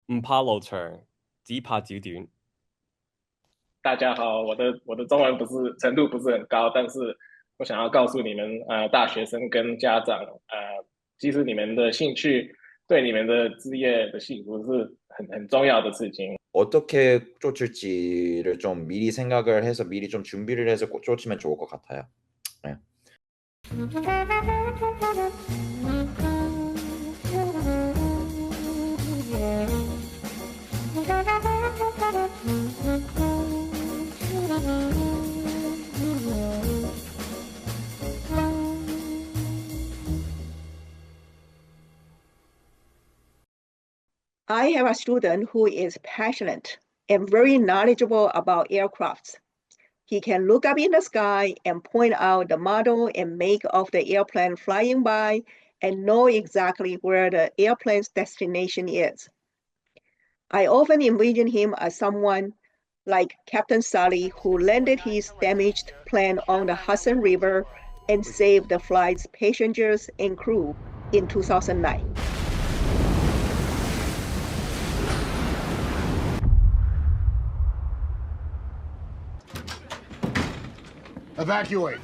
唔怕路長，只怕腳短。大家好，我的中文不是程度不是很高，但是我想要告诉你们，大学生跟家长，其实你们的兴趣对你们的职业的幸福是很重要的事情。어떻게 쫓을지를 좀 미리 생각을 해서 미리 좀 준비를 해서 쫓으면 좋을 것 같아요. 네. I have a student who is passionate and very knowledgeable about aircrafts. He can look up in the sky and point out the model and make of the airplane flying by and know exactly where the airplane's destination is. I often envision him as someone like Captain Sully, who landed his damaged plane on the Hudson River and saved the flight's passengers and crew in 2009. Evacuate.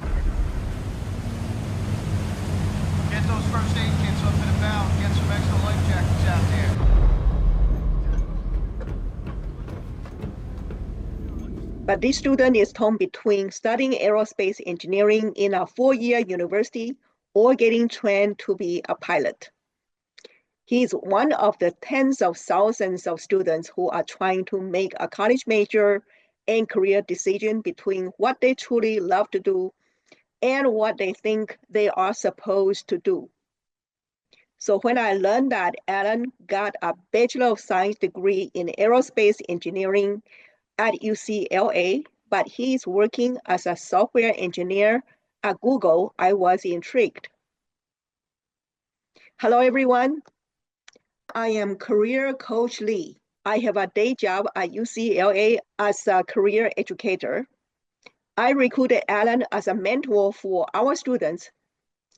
Get those first aid kits up and about. Get some extra life jackets out there. But this student is torn between studying aerospace engineering in a four-year university or getting trained to be a pilot. He is one of the tens of thousands of students who are trying to make a college major and career decision between what they truly love to do and what they think they are supposed to do. So when I learned that Alan got a Bachelor of Science degree in aerospace engineering at UCLA, but he's working as a software engineer at Google, I was intrigued. Hello, everyone. I am career coach Lee. I have a day job at UCLA as a career educator. I recruited Alan as a mentor for our students.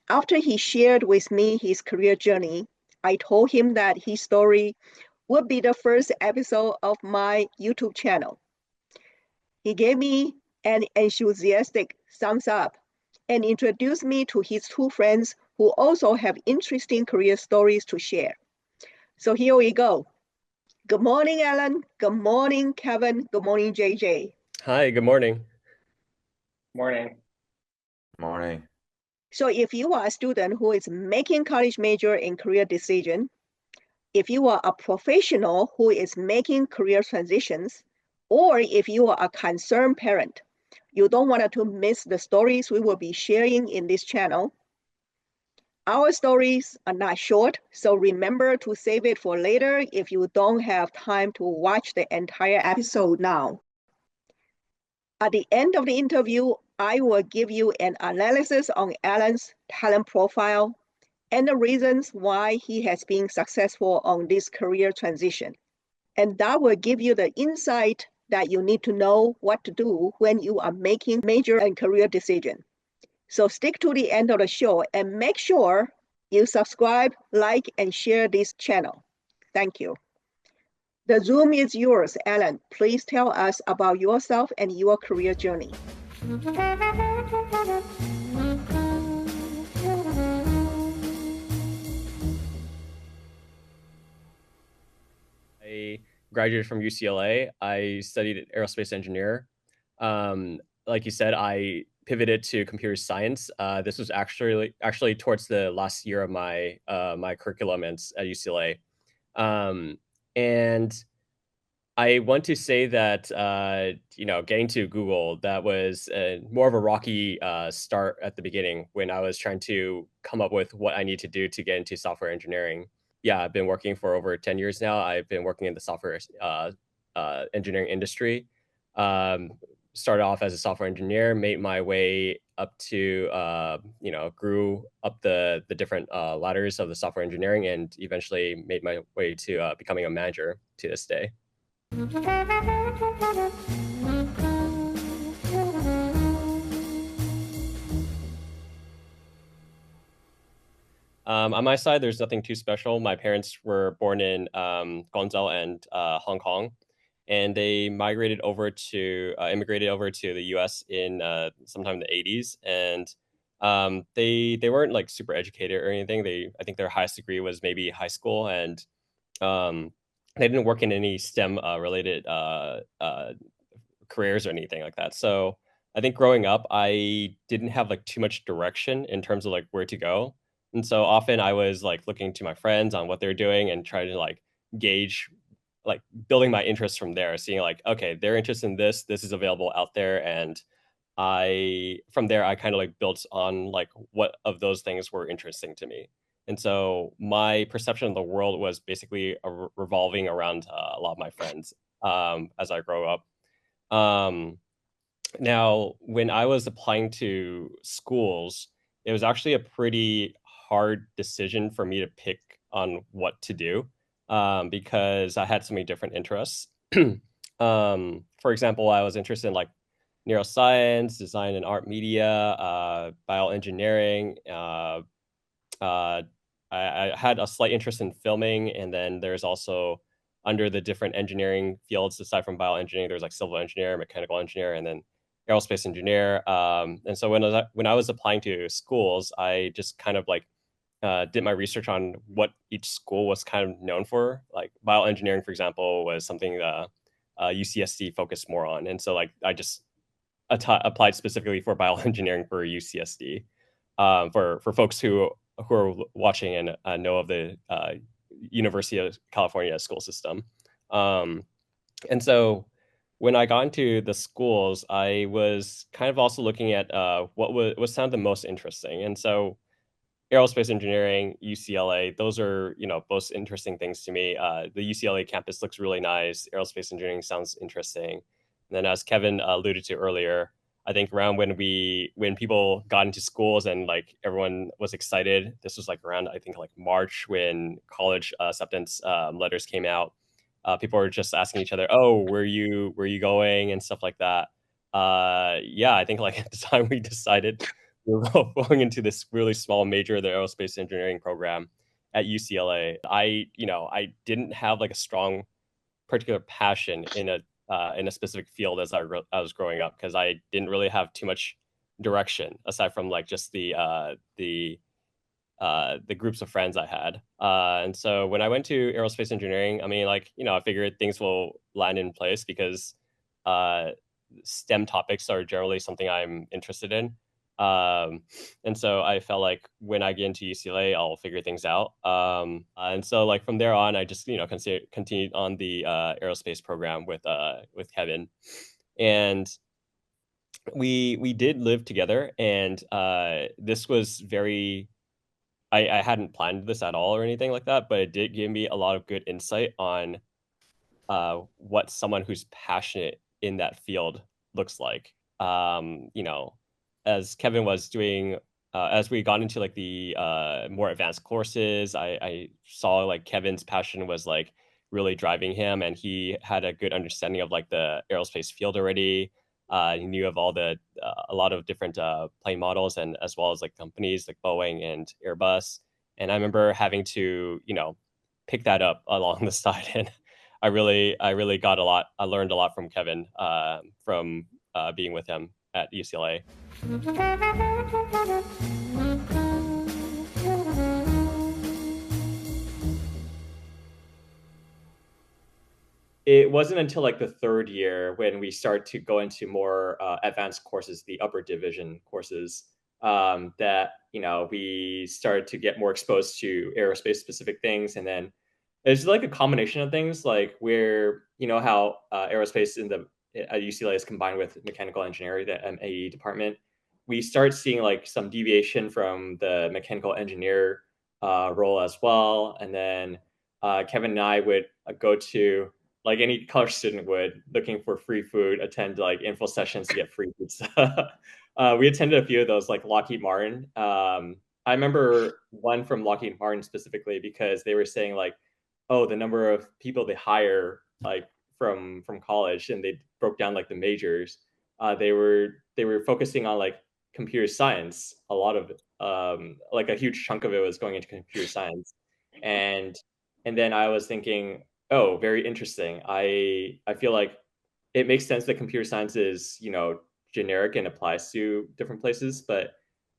After he shared with me his career journey, I told him that his story would be the first episode of my YouTube channel. He gave me an enthusiastic thumbs up and introduced me to his two friends who also have interesting career stories to share. So here we go. Good morning, Alan. Good morning, Kevin. Good morning, JJ. Hi, good morning. Morning. Morning. So if you are a student who is making college major and career decision, if you are a professional who is making career transitions, or if you are a concerned parent, you don't want to miss the stories we will be sharing in this channel. Our stories are not short, so remember to save it for later if you don't have time to watch the entire episode now. At the end of the interview, I will give you an analysis on Alan's talent profile and the reasons why he has been successful on this career transition. And that will give you the insight that you need to know what to do when you are making major and career decisions. So stick to the end of the show and make sure you subscribe, like, and share this channel. Thank you. The Zoom is yours, Alan. Please tell us about yourself and your career journey. I graduated from UCLA. I studied aerospace engineer. Like you said, I pivoted to computer science. This was actually towards the last year of my my curriculum at UCLA. And I want to say that getting to Google, that was more of a rocky start at the beginning when I was trying to come up with what I need to do to get into software engineering. Yeah, I've been working for over 10 years now. I've been working in the software engineering industry. Started off as a software engineer, made my way up to, grew up the different ladders of the software engineering, and eventually made my way to becoming a manager to this day. On my side, there's nothing too special. My parents were born in Guangzhou and Hong Kong, and they immigrated over to the U.S. in sometime in the 80s, and they weren't like super educated or anything. I think their highest degree was maybe high school, and um, they didn't work in any STEM related careers or anything like that. So I think growing up, I didn't have like too much direction in terms of like where to go. And so often I was like looking to my friends on what they're doing and trying to like gauge, like building my interest from there, seeing like, okay, they're interested in this is available out there. And from there, I kind of like built on like what of those things were interesting to me. And so my perception of the world was basically revolving around a lot of my friends as I grow up. Um, Now, when I was applying to schools, it was actually a pretty hard decision for me to pick on what to do because I had so many different interests. For example, I was interested in like neuroscience, design and art media, bioengineering. Uh, I had a slight interest in filming, and then there's also under the different engineering fields aside from bioengineering, there's like civil engineer, mechanical engineer, and then aerospace engineer. And so when I was applying to schools, I just kind of like did my research on what each school was kind of known for. Like bioengineering, for example, was something UCSD focused more on, and so like I just applied specifically for bioengineering for UCSD. For folks who are watching and know of the University of California school system. Um, and so when I got into the schools, I was kind of also looking at what sounded the most interesting. And so aerospace engineering, UCLA, those are, both interesting things to me. The UCLA campus looks really nice. Aerospace engineering sounds interesting. And then as Kevin alluded to earlier, I think around when people got into schools and like everyone was excited, this was like around, I think like March when college acceptance letters came out. People were just asking each other, "Oh, where you going?" and stuff like that. Yeah, I think like at the time we decided we were going into this really small major, the aerospace engineering program at UCLA. I didn't have like a strong particular passion in a specific field as I was growing up because I didn't really have too much direction aside from like just the groups of friends I had. And so when I went to aerospace engineering, I mean, like, I figured things will land in place because uh, STEM topics are generally something I'm interested in. And so I felt like when I get into UCLA, I'll figure things out. And so like from there on, I just, continued on the aerospace program with Kevin. And we did live together, and this was very I hadn't planned this at all or anything like that, but it did give me a lot of good insight on what someone who's passionate in that field looks like. As Kevin was doing, as we got into like the more advanced courses, I saw like Kevin's passion was like really driving him, and he had a good understanding of like the aerospace field already. He knew of a lot of different plane models, and as well as like companies like Boeing and Airbus. And I remember having to, pick that up along the side, and I really got a lot. I learned a lot from Kevin from being with him at UCLA. It wasn't until like the third year when we start to go into more advanced courses, the upper division courses, that we started to get more exposed to aerospace specific things, and then it's like a combination of things, like where how aerospace at UCLA is combined with mechanical engineering, the MAE department. We start seeing like some deviation from the mechanical engineer role as well, and then Kevin and I would go to, like any college student would, looking for free food, attend like info sessions to get free pizza. We attended a few of those, like Lockheed Martin. I remember one from Lockheed Martin specifically because they were saying like, oh, the number of people they hire like from college, and they broke down like the majors. They were focusing on like computer science. A lot of like a huge chunk of it was going into computer science, and then I was thinking, oh, very interesting. I feel like it makes sense that computer science is, you know, generic and applies to different places, but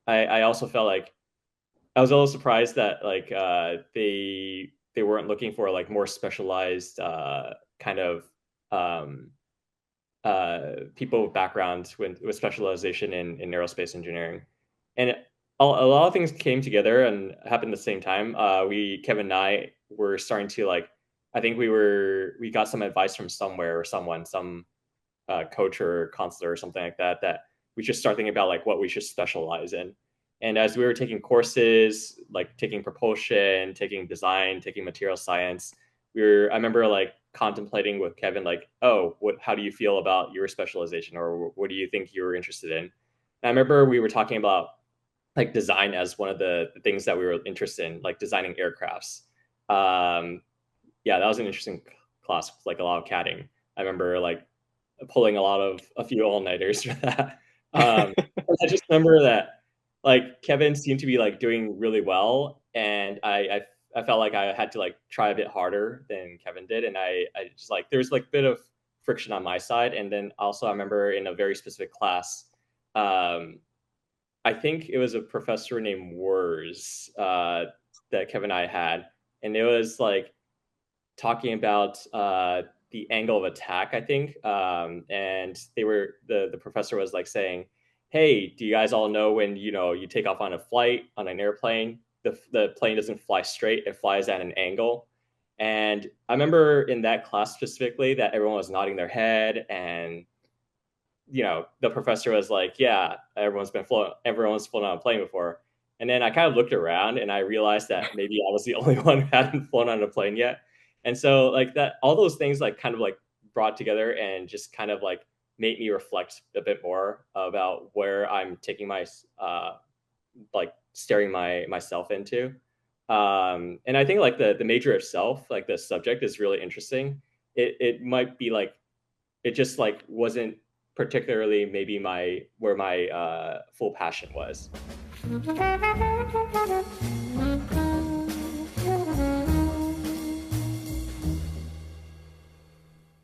I also felt like I was a little surprised that like they weren't looking for like more specialized kind of um, people with backgrounds with specialization in aerospace engineering, and a lot of things came together and happened at the same time. Kevin and I were starting to like, I think we got some advice from somewhere or someone, some coach or counselor or something like that, that we should start thinking about like what we should specialize in. And as we were taking courses, like taking propulsion, taking design, taking material science, I remember like contemplating with Kevin, like, oh, how do you feel about your specialization, or what do you think you were interested in? And I remember we were talking about like design as one of the things that we were interested in, like designing aircrafts. Yeah, that was an interesting class, with like a lot of CADing. I remember like pulling a few all-nighters for that. I just remember that like Kevin seemed to be like doing really well, and I felt like I had to like try a bit harder than Kevin did, and I just like there's like a bit of friction on my side, and then also I remember in a very specific class, I think it was a professor named Wurs that Kevin and I had, and it was like talking about the angle of attack, I think. And the professor was like saying, hey, do you guys all know when, you know, you take off on a flight on an airplane, the plane doesn't fly straight, it flies at an angle. And I remember in that class specifically that everyone was nodding their head, and you know, the professor was like, yeah, everyone's flown on a plane before. And then I kind of looked around and I realized that maybe I was the only one who hadn't flown on a plane yet. And so like that, all those things like kind of like brought together and just kind of like made me reflect a bit more about where I'm taking my, like staring myself into. And I think like the major itself, like the subject is really interesting. It might be like, it just like wasn't particularly maybe where my full passion was.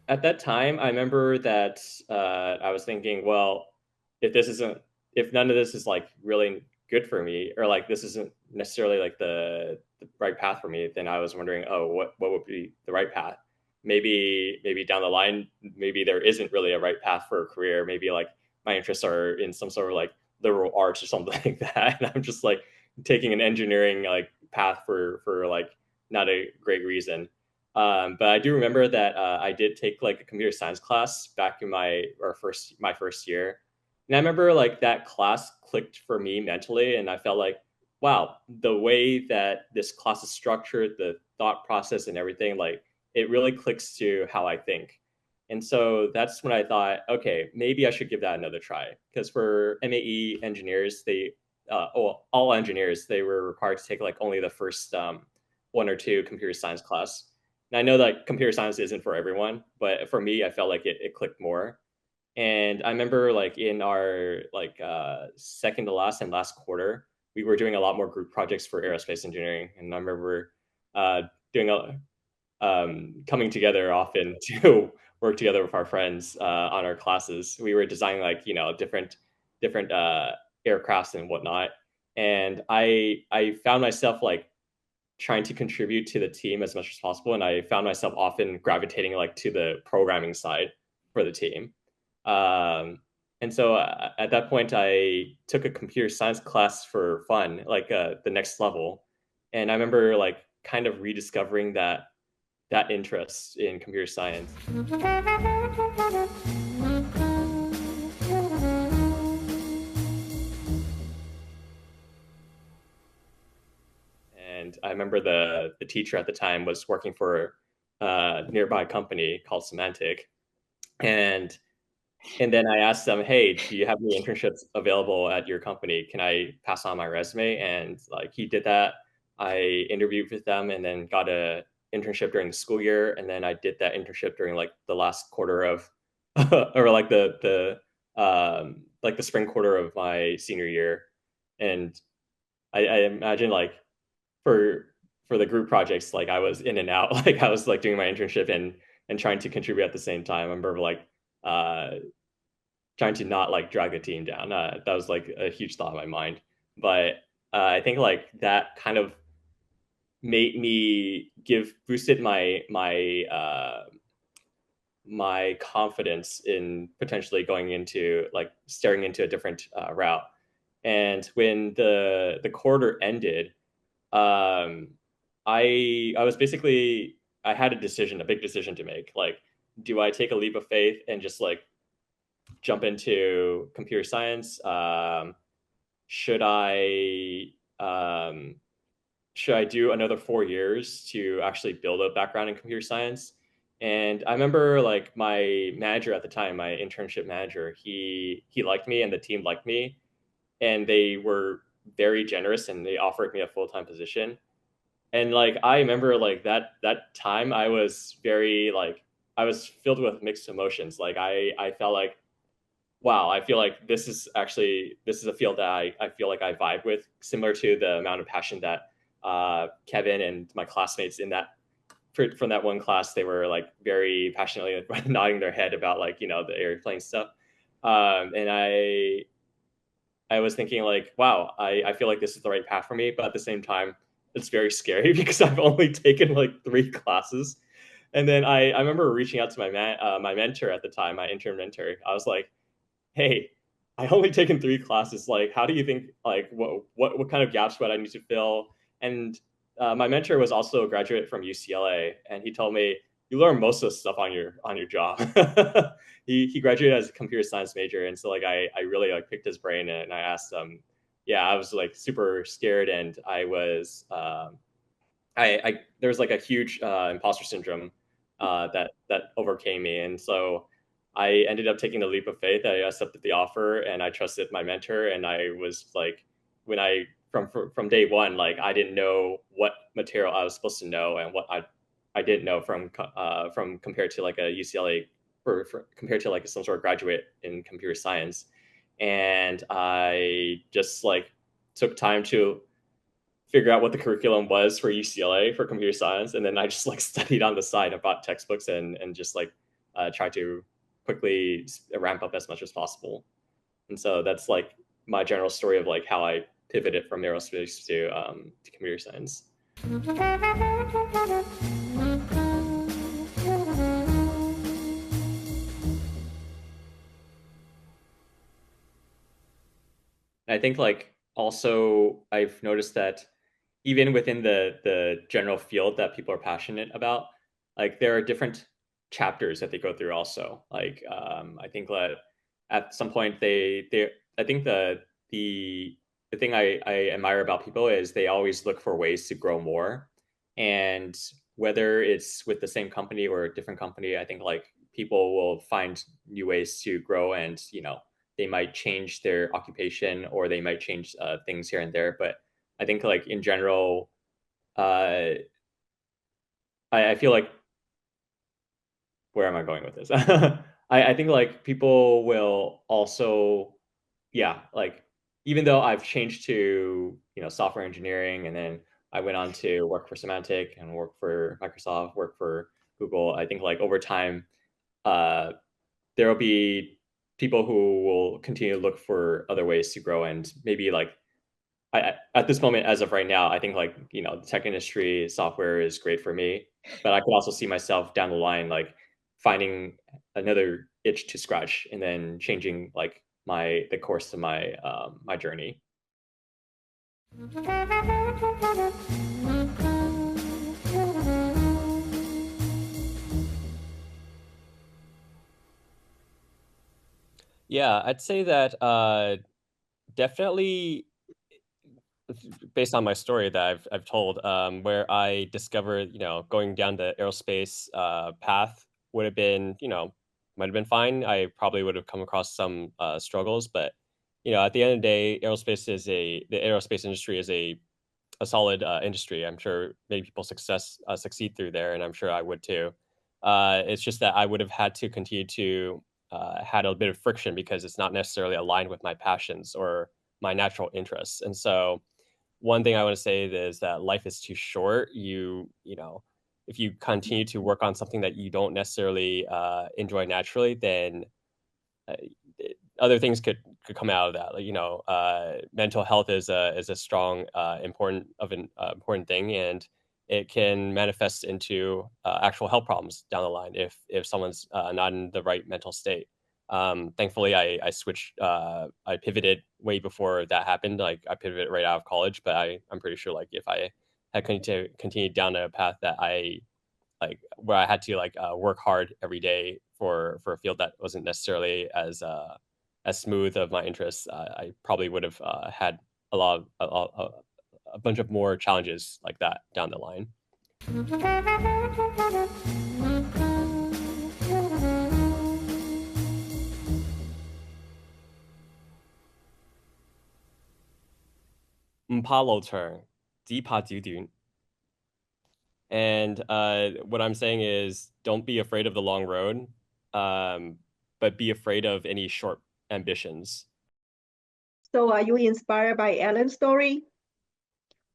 At that time, I remember that I was thinking, well, if none of this is like really good for me, or like this isn't necessarily like the right path for me, then I was wondering, oh, what would be the right path? Maybe down the line, maybe there isn't really a right path for a career. Maybe like my interests are in some sort of like liberal arts or something like that, and I'm just like taking an engineering like path for like not a great reason. But I do remember that I did take like a computer science class back in my first year, and I remember like that class clicked for me mentally, and I felt like, wow, the way that this class is structured, the thought process, and everything, like it really clicks to how I think. And so that's when I thought, okay, maybe I should give that another try. Because for MAE engineers, all engineers, they were required to take like only the first one or two computer science class. And I know that computer science isn't for everyone, but for me, I felt like it clicked more. And I remember like in our like second to last and last quarter, we were doing a lot more group projects for aerospace engineering. And I remember doing coming together often to work together with our friends on our classes. We were designing like, you know, different aircrafts and whatnot. And I found myself like trying to contribute to the team as much as possible. And I found myself often gravitating like to the programming side for the team. And so at that point, I took a computer science class for fun, like the next level. And I remember like kind of rediscovering that interest in computer science. And I remember the teacher at the time was working for a nearby company called Symantec. And then I asked them, hey, do you have any internships available at your company? Can I pass on my resume? And like he did that. I interviewed with them and then got a internship during the school year. And then I did that internship during like the last quarter of, or like the like the spring quarter of my senior year, and I imagine like for the group projects, like I was in and out, like I was like doing my internship and trying to contribute at the same time. I remember like trying to not like drag the team down. That was like a huge thought in my mind. But I think like that kind of made me boosted my confidence in potentially going into like staring into a different route. And when the quarter ended, um, I was basically, I had a big decision to make. Like, do I take a leap of faith and just like jump into computer science? Should I um, should I do another 4 years to actually build a background in computer science? And I remember like my manager at the time, my internship manager, he liked me and the team liked me, and they were very generous and they offered me a full-time position. And like I remember like that time I was very like I was filled with mixed emotions. Like I felt like, wow, I feel like this is a field that I feel like I vibe with, similar to the amount of passion that Kevin and my classmates in that from that one class, they were like very passionately nodding their head about like, you know, the airplane stuff. And I was thinking like, wow, I feel like this is the right path for me. But at the same time, it's very scary because I've only taken like 3 classes. And then I remember reaching out to my mentor at the time, my intern mentor. I was like, hey, I only taken 3 classes. Like, how do you think, like, what kind of gaps would I need to fill? And my mentor was also a graduate from UCLA, and he told me, you learn most of the stuff on your job. He graduated as a computer science major, and so like I really like picked his brain and I asked him. Yeah, I was like super scared, and I was I there was like a huge imposter syndrome that overcame me, and so I ended up taking the leap of faith. I accepted the offer, and I trusted my mentor. And I was like, when I from day one, like I didn't know what material I was supposed to know and what I didn't know from compared to like a UCLA or compared to like some sort of graduate in computer science. And I just like took time to figure out what the curriculum was for UCLA for computer science, and then I just like studied on the side. I bought textbooks and just like tried to quickly ramp up as much as possible. And so that's like my general story of like how I pivoted from aerospace to computer science. I think like also I've noticed that even within the general field that people are passionate about, like there are different chapters that they go through also. Like I think that at some point they I think the thing I admire about people is they always look for ways to grow more. And whether it's with the same company or a different company, I think like people will find new ways to grow, and you know they might change their occupation or they might change things here and there. But I think like in general, I feel like, where am I going with this? I think like people will also, yeah, like even though I've changed to, you know, software engineering, and then I went on to work for Symantec and work for Microsoft, work for Google. I think like over time, uh, there will be people who will continue to look for other ways to grow, and maybe like at this moment, as of right now, I think like, you know, the tech industry software is great for me, but I could also see myself down the line, like finding another itch to scratch and then changing like the course of my journey. Yeah, I'd say that definitely based on my story that I've told, where I discovered, you know, going down the aerospace path would have been, you know, might have been fine. I probably would have come across some struggles, but you know, at the end of the day, the aerospace industry is a solid industry. I'm sure many people succeed through there, and I'm sure I would too. It's just that I would have had to continue to had a bit of friction because it's not necessarily aligned with my passions or my natural interests. And so one thing I want to say is that life is too short. You know, if you continue to work on something that you don't necessarily enjoy naturally, then other things could come out of that. Like, you know, mental health is a strong important thing, and it can manifest into actual health problems down the line if someone's not in the right mental state. Thankfully, I switched. I pivoted way before that happened. Like I pivoted right out of college, but I'm pretty sure like if I had continued down a path that I like where I had to like work hard every day for a field that wasn't necessarily as smooth of my interests, I probably would have had a bunch of more challenges like that down the line. Mpalo turn, Deepa Dudun. And what I'm saying is don't be afraid of the long road, but be afraid of any short ambitions. So are you inspired by Alan's story?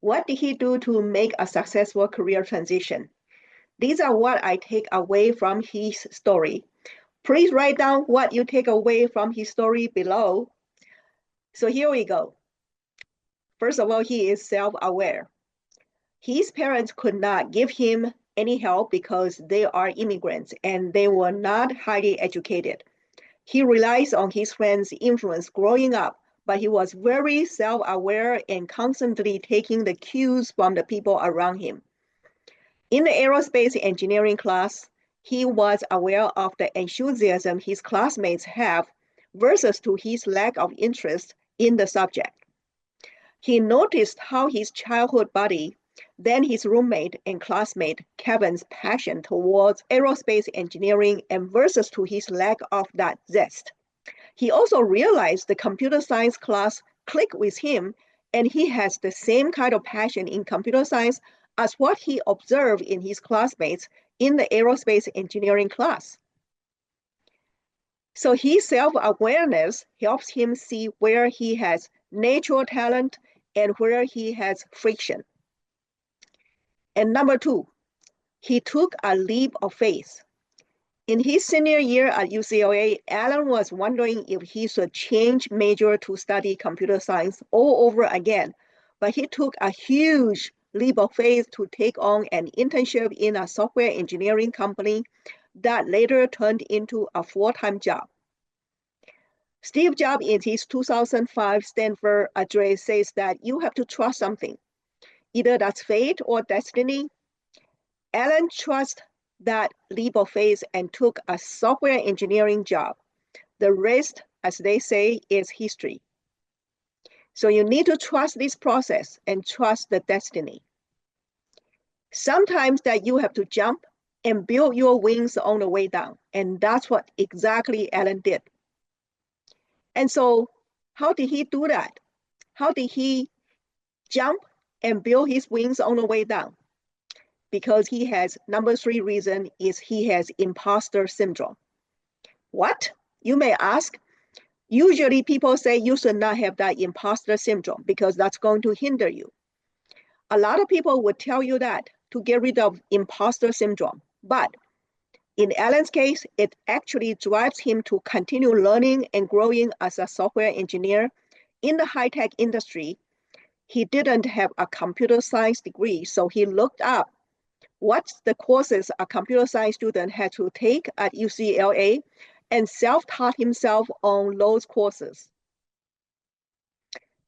What did he do to make a successful career transition? These are what I take away from his story. Please write down what you take away from his story below. So here we go. First of all, he is self-aware. His parents could not give him any help because they are immigrants and they were not highly educated. He relies on his friends' influence growing up, but he was very self-aware and constantly taking the cues from the people around him. In the aerospace engineering class, he was aware of the enthusiasm his classmates have versus to his lack of interest in the subject. He noticed how his childhood buddy, then his roommate and classmate Kevin's passion towards aerospace engineering and versus to his lack of that zest. He also realized the computer science class clicked with him, and he has the same kind of passion in computer science as what he observed in his classmates in the aerospace engineering class. So his self-awareness helps him see where he has natural talent and where he has friction. And number two, he took a leap of faith. In his senior year at UCLA, Alan was wondering if he should change major to study computer science all over again, but he took a huge leap of faith to take on an internship in a software engineering company that later turned into a full-time job. Steve Jobs in his 2005 Stanford address says that you have to trust something. Either that's fate or destiny. Alan trusted that leap of faith and took a software engineering job. The rest, as they say, is history. So you need to trust this process and trust the destiny. Sometimes that you have to jump and build your wings on the way down. And that's what exactly Alan did. And so how did he do that? How did he jump and build his wings on the way down? Because he has, number three reason is he has imposter syndrome. What? You may ask. Usually people say you should not have that imposter syndrome because that's going to hinder you. A lot of people would tell you that to get rid of imposter syndrome. But in Alan's case, it actually drives him to continue learning and growing as a software engineer in the high-tech industry. He didn't have a computer science degree, so he looked up what's the courses a computer science student had to take at UCLA and self-taught himself on those courses.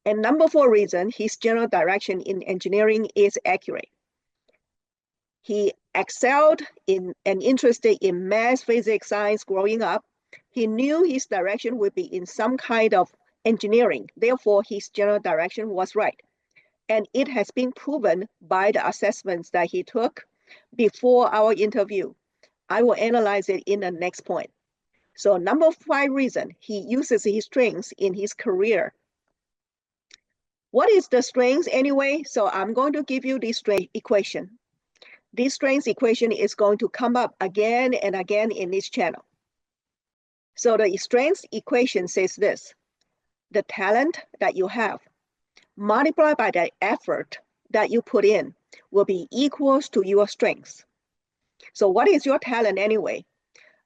And number four reason, his general direction in engineering is accurate. He excelled in and interested in math, physics, science growing up. He knew his direction would be in some kind of engineering. Therefore, his general direction was right. And it has been proven by the assessments that he took before our interview. I will analyze it in the next point. So number five reason, he uses his strengths in his career. What is the strengths anyway? So I'm going to give you this strength equation. This strength equation is going to come up again and again in this channel. So the strength equation says this: the talent that you have multiplied by the effort that you put in will be equals to your strengths. So what is your talent anyway?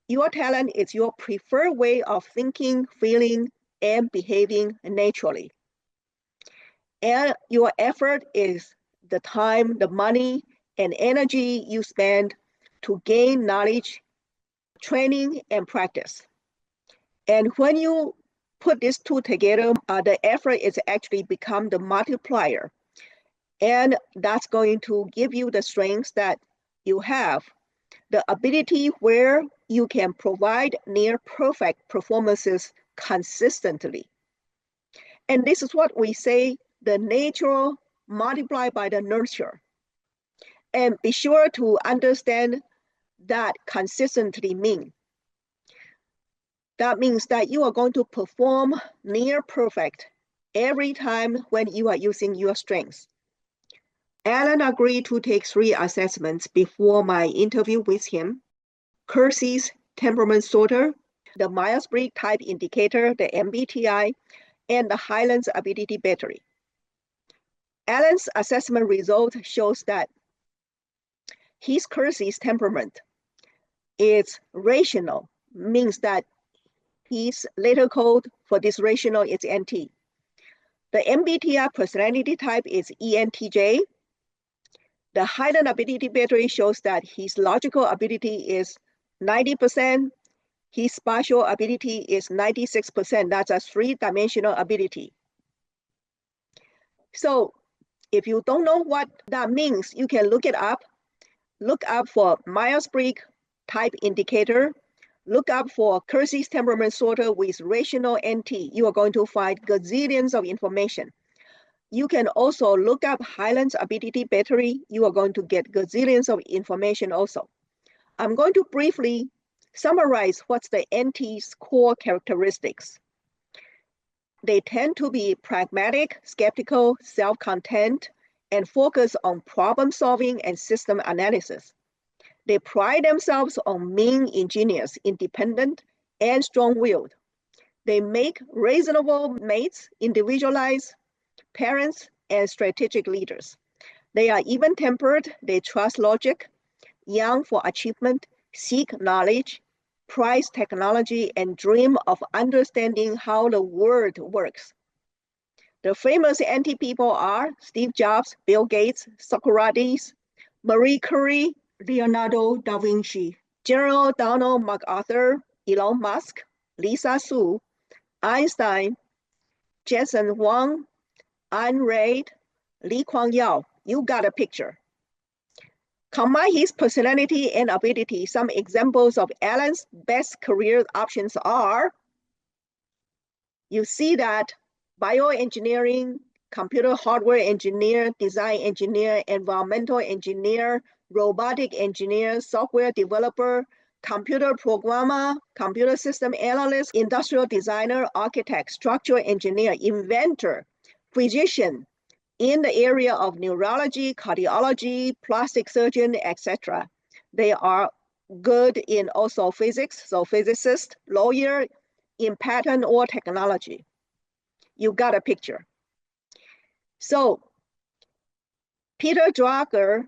Your talent is your preferred way of thinking, feeling, and behaving naturally. And your effort is the time, the money, and energy you spend to gain knowledge, training, and practice. And when you put these two together, the effort is actually become the multiplier. And that's going to give you the strengths that you have, the ability where you can provide near perfect performances consistently. And this is what we say, the natural multiplied by the nurture. And be sure to understand that consistently mean. That means that you are going to perform near perfect every time when you are using your strengths. Alan agreed to take 3 assessments before my interview with him: Kelsey's temperament sorter, the Myers-Briggs type indicator, the MBTI, and the Highland's ability battery. Alan's assessment result shows that his Kelsey's temperament is rational, means that his letter code for this rational is NT. The MBTI personality type is ENTJ. The Highland ability battery shows that his logical ability is 90%, his spatial ability is 96%. That's a 3-dimensional ability. So if you don't know what that means, you can look it up. Look up for Myers-Briggs type indicator. Look up for Kelsey's temperament sorter with rational NT. You are going to find gazillions of information. You can also look up Highland's ability battery. You are going to get gazillions of information also. I'm going to briefly summarize what's the NT's core characteristics. They tend to be pragmatic, skeptical, self-contained, and focus on problem solving and system analysis. They pride themselves on being ingenious, independent, and strong-willed. They make reasonable mates, individualized parents, and strategic leaders. They are even-tempered, they trust logic, young for achievement, seek knowledge, prize technology, and dream of understanding how the world works. The famous NT people are Steve Jobs, Bill Gates, Socrates, Marie Curie, Leonardo da Vinci, General Donald MacArthur, Elon Musk, Lisa Su, Einstein, Jensen Huang, Ayn Rand, Lee Kuan Yew. You got a picture. Combine his personality and ability. Some examples of Alan's best career options are, you see that bioengineering, computer hardware engineer, design engineer, environmental engineer, robotic engineer, software developer, computer programmer, computer system analyst, industrial designer, architect, structural engineer, inventor, physician in the area of neurology, cardiology, plastic surgeon, etc. They are good in also physics, so physicist, lawyer, in pattern or technology. You got a picture. So Peter Drucker,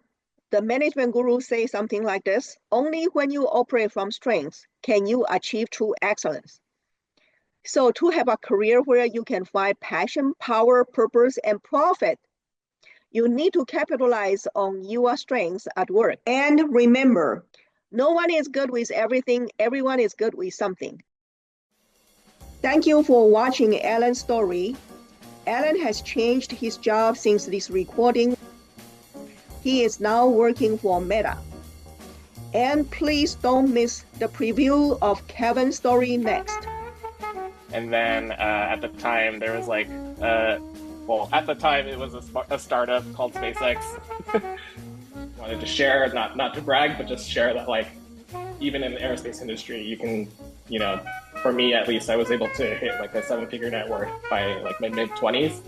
the management guru, says something like this: only when you operate from strengths can you achieve true excellence. So to have a career where you can find passion, power, purpose, and profit, you need to capitalize on your strengths at work. And remember, no one is good with everything. Everyone is good with something. Thank you for watching Alan's story. Alan has changed his job since this recording. He is now working for Meta. And please don't miss the preview of Kevin's story next. And then at the time, there was like, well, at the time it was a startup called SpaceX. Wanted to share, not to brag, but just share that, like, even in the aerospace industry, you can, you know, for me at least, I was able to hit like a 7-figure net worth by like my mid-20s.